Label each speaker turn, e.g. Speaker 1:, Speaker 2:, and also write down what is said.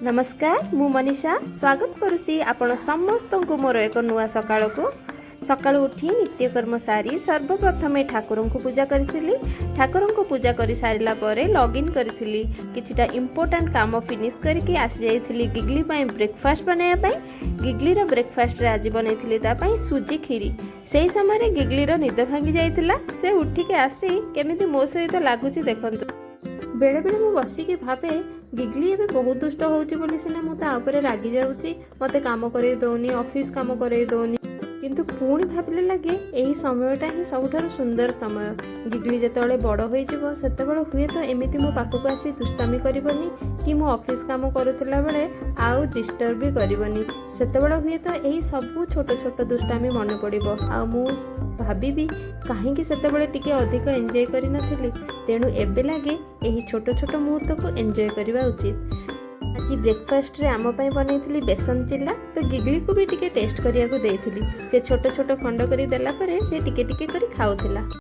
Speaker 1: नमस्कार मु मनीषा स्वागत करुच्ची आपण समस्त को मोर एक नुआ सकाळ को सकाळु उठी नित्यकर्म सारी सर्वप्रथमे ठाकुर को पूजा करी ठाकुर को पूजा कर सारा पर लॉगिन करी किछिटा इम्पोर्टेंट काम फिनिश करके आसी जाइली गिगली ब्रेकफास्ट बनाया गिगली ब्रेकफास्ट रे आज बनई सुजी खीरी से समय गिगली निद भांगी जाइतिला से उठिके आसी केमिति मो सहित लगुच देखंतु बेले बेले मु बसिकी भावे गिगली एबे बहुत दुष्ट होउची बोली सिना मु ता ऊपर रागी जाउची मते काम करे दउनी ऑफिस काम करे दउनी किंतु पुणी भाविले लगे यही समयटा ही सबुठारु सुंदर समय गिगली जेतेबेले बड़ होई जिवो सेतेबेले हुए तो एमिति मो पाखक आसी दुष्टामी करबनी कि मो ऑफिस काम करूतिला बेले आउ डिस्टर्ब भी करबनी सेतेबेले हुए तो यही सब छोट छोट दुष्टामी मन पड़िबो आ मु भाभी कहीं सेतेबेले टिके अधिक एंजॉय करि नथिली तेणु एबे लागे यही छोट छोट मुहूर्त को एंजॉय करबा उचित। आज ब्रेकफास्ट रे आम पई बनैथिली बेसन चिल्ला तो गिगली को भी टिके टेस्ट करिया को देइथिली से छोट छोट खंड करी देला परे से टिके टिके करी खाउथिला।